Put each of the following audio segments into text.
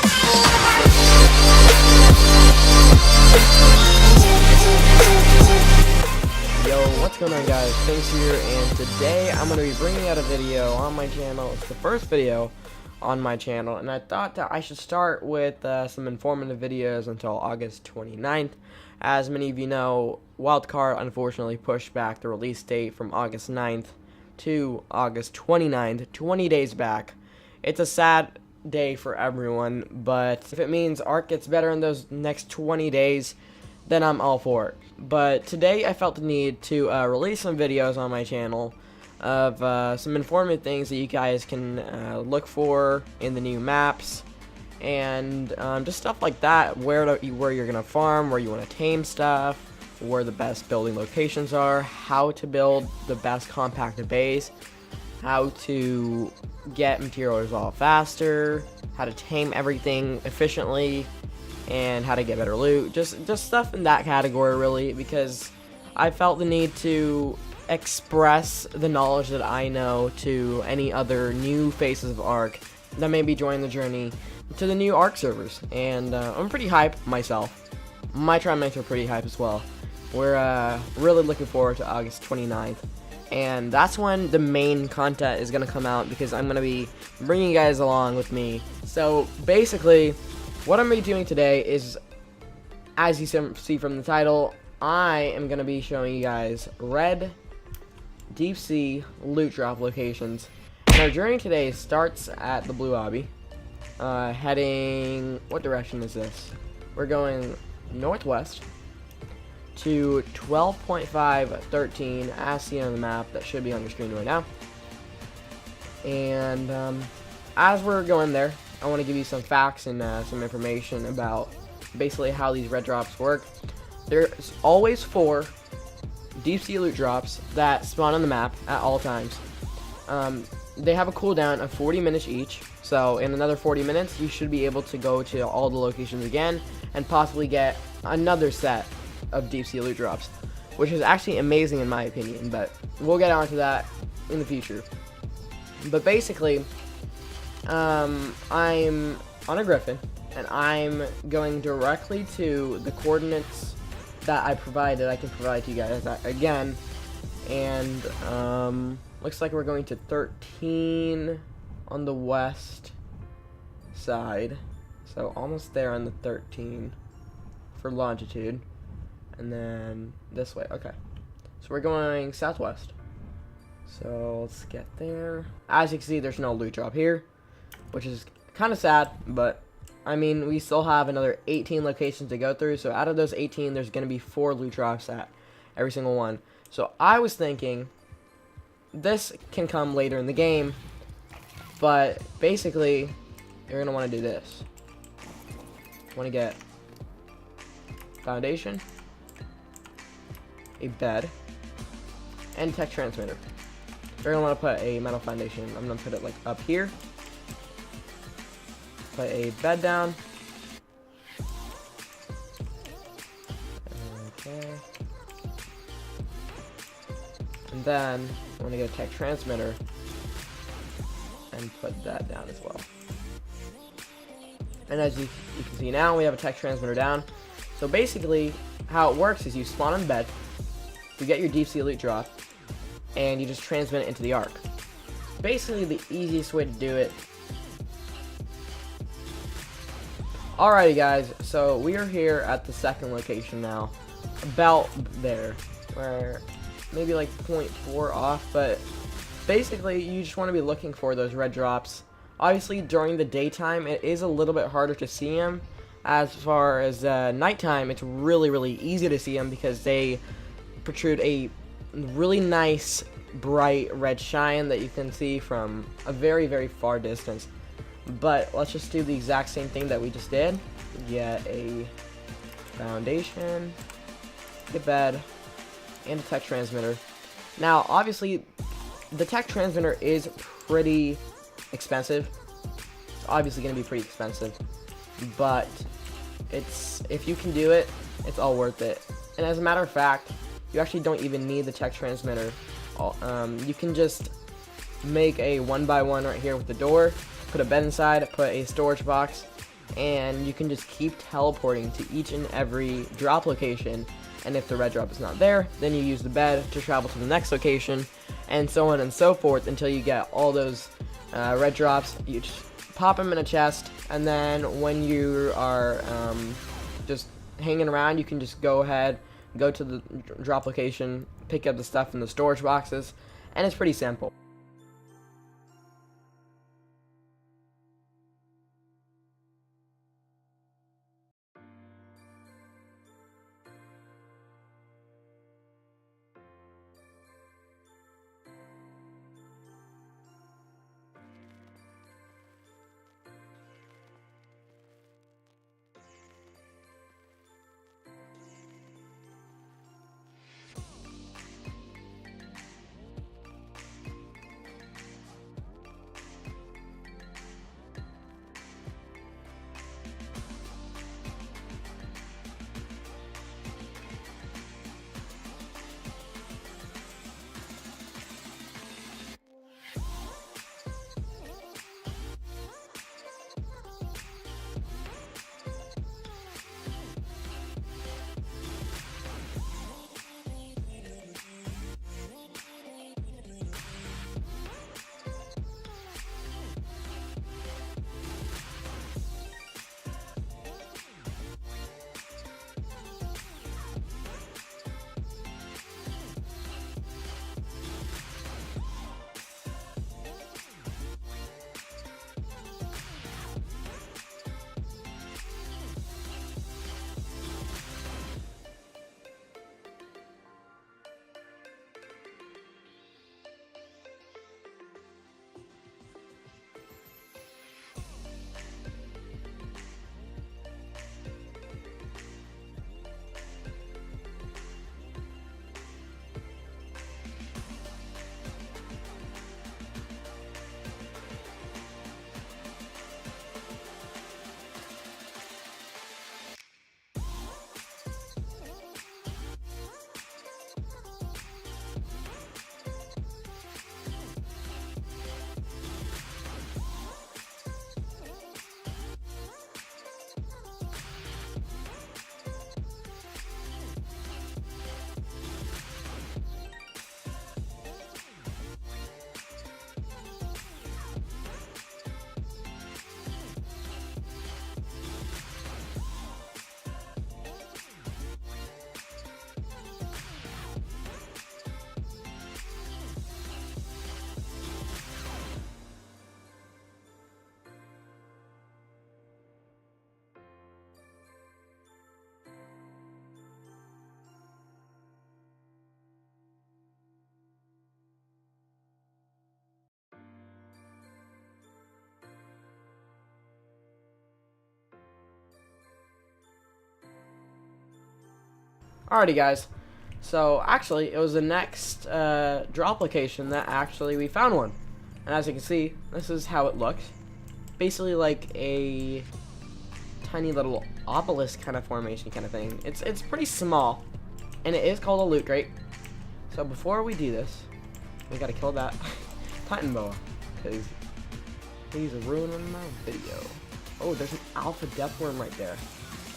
Yo, what's going on, guys? Thanks here, and today I'm going to be bringing out a video on my channel. It's the first video on my channel, and I thought that I should start with some informative videos until August 29th. As many of you know, Wildcard unfortunately pushed back the release date from August 9th to August 29th, 20 days back. It's a sad day for everyone, but if it means Ark gets better in those next 20 days, then I'm all for it. But today I felt the need to release some videos on my channel of some informative things that you guys can look for in the new maps, and just stuff like that, where you're gonna farm, where you want to tame stuff, where the best building locations are, how to build the best compacted base, how to get materials all faster, how to tame everything efficiently, and how to get better loot. Just stuff in that category, really, because I felt the need to express the knowledge that I know to any other new faces of Ark that may be joining the journey to the new Ark servers. And I'm pretty hyped myself. My trimates are pretty hyped as well. We're really looking forward to August 29th. And that's when the main content is going to come out, because I'm going to be bringing you guys along with me. So basically, what I'm going to be doing today is, as you see from the title, I am going to be showing you guys red deep sea loot drop locations. And our journey today starts at the Blue Obby, heading, what direction is this? We're going northwest to 12.513, as seen on the map that should be on your screen right now. And as we're going there, I want to give you some facts and some information about basically how these red drops work. There's always 4 deep sea loot drops that spawn on the map at all times. They have a cooldown of 40 minutes each, so in another 40 minutes you should be able to go to all the locations again and possibly get another set of deep sea loot drops, which is actually amazing in my opinion, but we'll get onto that in the future. But basically, I'm on a Griffin, and I'm going directly to the coordinates that I can provide to you guys again. And looks like we're going to 13 on the west side, so almost there on the 13 for longitude, and then this way. Okay, so we're going southwest, so let's get there. As you can see, there's no loot drop here, which is kind of sad, but I mean, we still have another 18 locations to go through, so out of those 18, there's going to be 4 loot drops at every single one. So I was thinking this can come later in the game, but basically, you're going to want to do this. You want to get foundation, a bed, and tech transmitter. You're going to want to put a metal foundation. I'm going to put it like up here. Put a bed down. Okay. And then I'm gonna get a tech transmitter and put that down as well. And as you can see now, we have a tech transmitter down. So basically, how it works is you spawn on bed, you get your deep sea loot drop, and you just transmit it into the Ark. Basically, the easiest way to do it. Alrighty guys, so we are here at the second location now, about there, where maybe like 0.4 off, but basically you just want to be looking for those red drops. Obviously during the daytime it is a little bit harder to see them. As far as nighttime, it's really easy to see them because they protrude a really nice bright red shine that you can see from a very far distance. But let's just do the exact same thing that we just did. Get a foundation, a bed, and a tech transmitter. Now, obviously, the tech transmitter is pretty expensive. It's obviously going to be pretty expensive, but if you can do it, it's all worth it. And as a matter of fact, you actually don't even need the tech transmitter. You can just make a 1x1 right here with the door, put a bed inside, put a storage box, and you can just keep teleporting to each and every drop location, and if the red drop is not there, then you use the bed to travel to the next location, and so on and so forth until you get all those red drops. You just pop them in a chest, and then when you are just hanging around, you can just go ahead, go to the drop location, pick up the stuff in the storage boxes, and it's pretty simple. Alrighty guys, so actually it was the next drop location that actually we found one, and as you can see, this is how it looks. Basically like a tiny little obelisk kind of formation kind of thing. It's pretty small, and it is called a loot crate. So before we do this, we gotta kill that Titan boa, because he's ruining my video. Oh, there's an alpha death worm right there.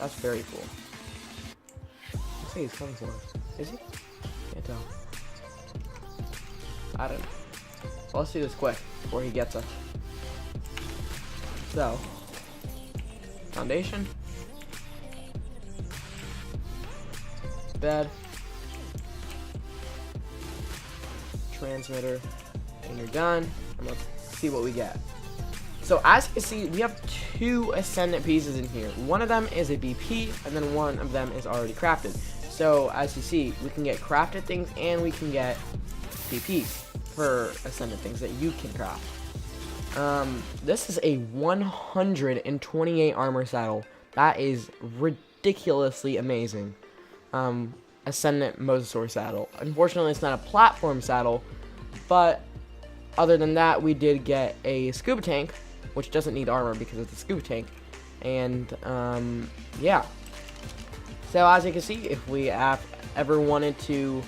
That's very cool. Looks like he's coming for us. Is he? Can't tell. I don't know. Well, let's do this quick before he gets us. So, foundation, bed, transmitter, and you're done. And let's see what we get. So as you can see, we have 2 ascendant pieces in here. One of them is a BP, and then one of them is already crafted. So as you see, we can get crafted things, and we can get BPs for ascendant things that you can craft. This is a 128 armor saddle. That is ridiculously amazing. Ascendant mosasaur saddle. Unfortunately, it's not a platform saddle, but other than that, we did get a scuba tank, which doesn't need armor because it's a scuba tank. And yeah. So as you can see, if we ever wanted to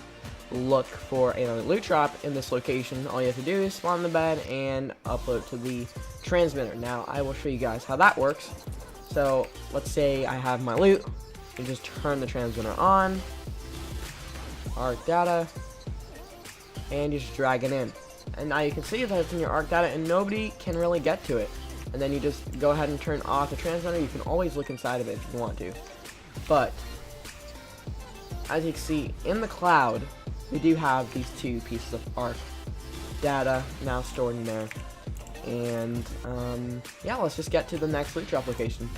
look for a loot drop in this location, all you have to do is spawn the bed and upload to the transmitter. Now I will show you guys how that works. So let's say I have my loot. You just turn the transmitter on, arc data, and you just drag it in. And now you can see that it's in your arc data and nobody can really get to it. And then you just go ahead and turn off the transmitter. You can always look inside of it if you want to. But as you can see in the cloud, we do have these two pieces of arc data now stored in there. And yeah, let's just get to the next loot drop location.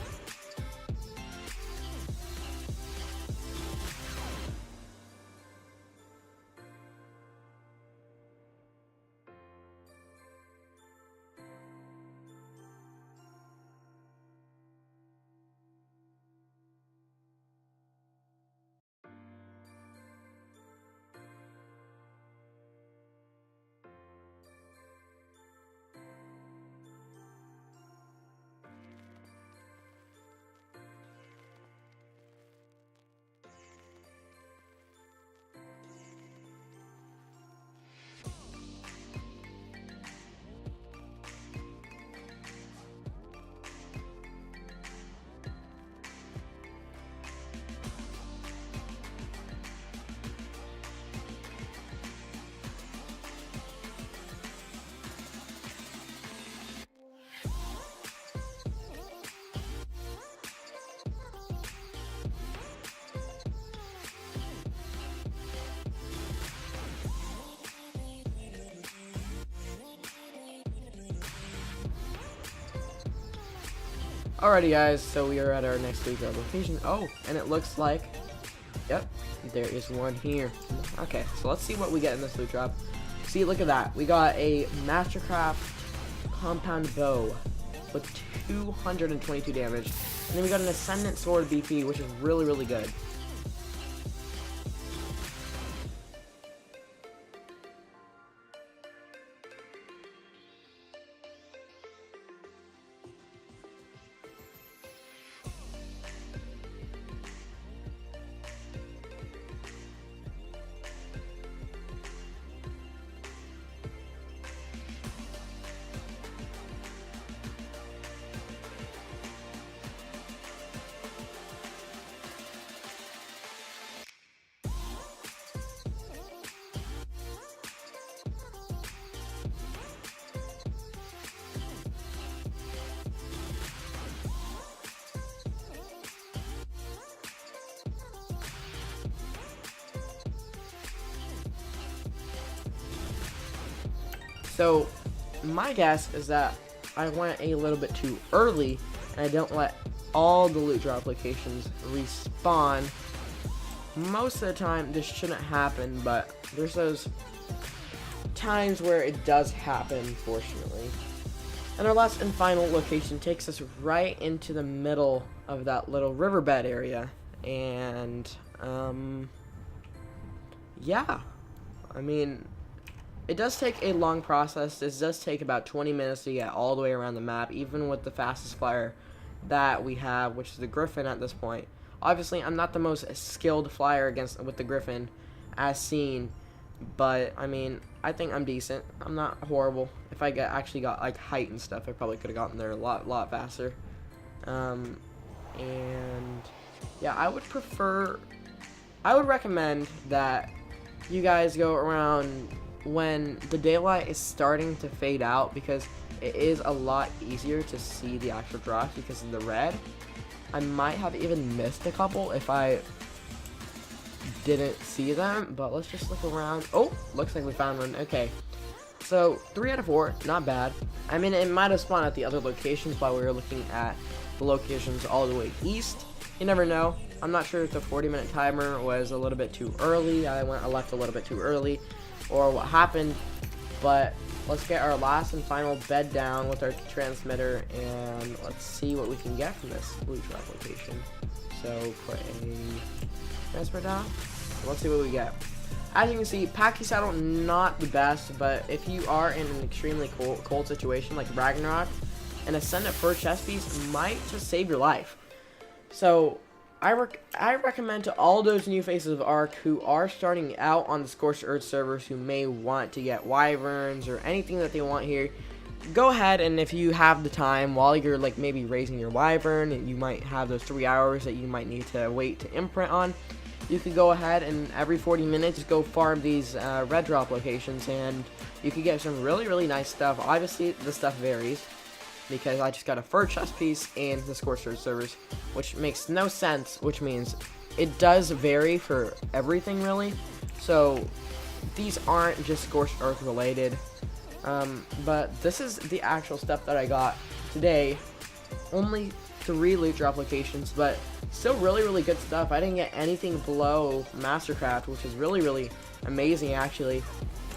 Alrighty guys, so we are at our next loot drop location. Oh, and it looks like, yep, there is one here. Okay, so let's see what we get in this loot drop. See, look at that. We got a Mastercraft compound bow with 222 damage. And then we got an Ascendant Sword BP, which is really, really good. So, my guess is that I went a little bit too early, and I don't let all the loot drop locations respawn. Most of the time, this shouldn't happen, but there's those times where it does happen, fortunately. And our last and final location takes us right into the middle of that little riverbed area, and, yeah, I mean, it does take a long process. This does take about 20 minutes to get all the way around the map, even with the fastest flyer that we have, which is the Griffin at this point. Obviously, I'm not the most skilled flyer with the Griffin, as seen, but, I mean, I think I'm decent. I'm not horrible. If I actually got, like, height and stuff, I probably could have gotten there a lot faster. And, yeah, I would recommend that you guys go around when the daylight is starting to fade out, because it is a lot easier to see the actual drops because of the red. I might have even missed a couple if I didn't see them, but let's just look around. Oh, looks like we found one. Okay, so 3 out of 4, not bad. I mean, it might have spawned at the other locations while we were looking at the locations all the way east. You never know. I'm not sure if the 40-minute timer was a little bit too early. I left a little bit too early, or what happened, but let's get our last and final bed down with our transmitter, and let's see what we can get from this loot drop location. So put a transmitter down, let's see what we get. As you can see, Packy Saddle, not the best, but if you are in an extremely cold situation like Ragnarok, an Ascendant Fur chest piece might just save your life. So I recommend to all those new faces of Ark who are starting out on the Scorched Earth servers, who may want to get wyverns or anything that they want here, go ahead, and if you have the time while you're like maybe raising your wyvern, and you might have those 3 hours that you might need to wait to imprint on, you could go ahead and every 40 minutes go farm these red drop locations, and you could get some really nice stuff. Obviously the stuff varies, because I just got a fur chest piece in the Scorched servers, which makes no sense, which means it does vary for everything really. So these aren't just Scorched Earth related. But this is the actual stuff that I got today. Only 3 loot drop locations, but still really good stuff. I didn't get anything below Mastercraft, which is really amazing actually.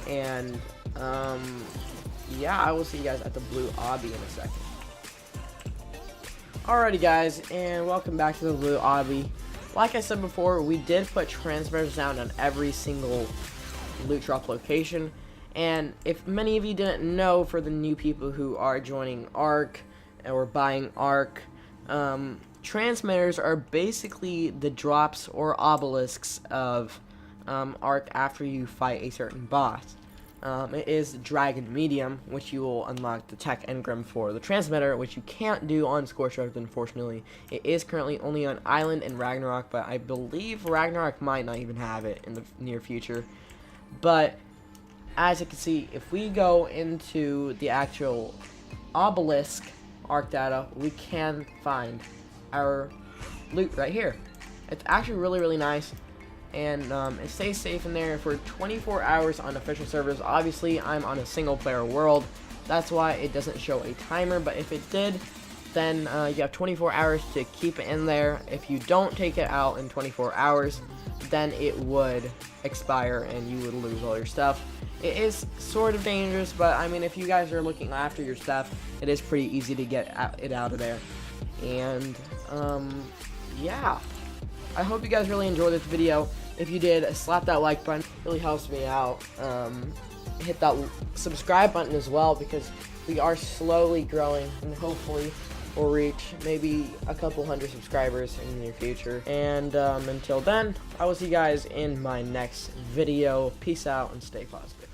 And yeah, I will see you guys at the blue obby in a second. Alrighty guys, and welcome back to the blue obby. Like I said before, we did put transmitters down on every single loot drop location. And if many of you didn't know, for the new people who are joining ARK or buying ARK, transmitters are basically the drops or obelisks of ARK after you fight a certain boss. It is Dragon Medium, which you will unlock the tech engram for the transmitter, which you can't do on Scorched Earth, unfortunately. It is currently only on Island and Ragnarok, but I believe Ragnarok might not even have it in the near future. But as you can see, if we go into the actual obelisk ARK data, we can find our loot right here. It's actually really nice, and it stays safe in there for 24 hours on official servers. Obviously, I'm on a single player world, that's why it doesn't show a timer, but if it did, then you have 24 hours to keep it in there. If you don't take it out in 24 hours, then it would expire and you would lose all your stuff. It is sort of dangerous, but I mean, if you guys are looking after your stuff, it is pretty easy to get it out of there. And yeah, I hope you guys really enjoyed this video. If you did, slap that like button, it really helps me out. Hit that subscribe button as well, because we are slowly growing, and hopefully we'll reach maybe a couple hundred subscribers in the near future. And until then, I will see you guys in my next video. Peace out and stay positive.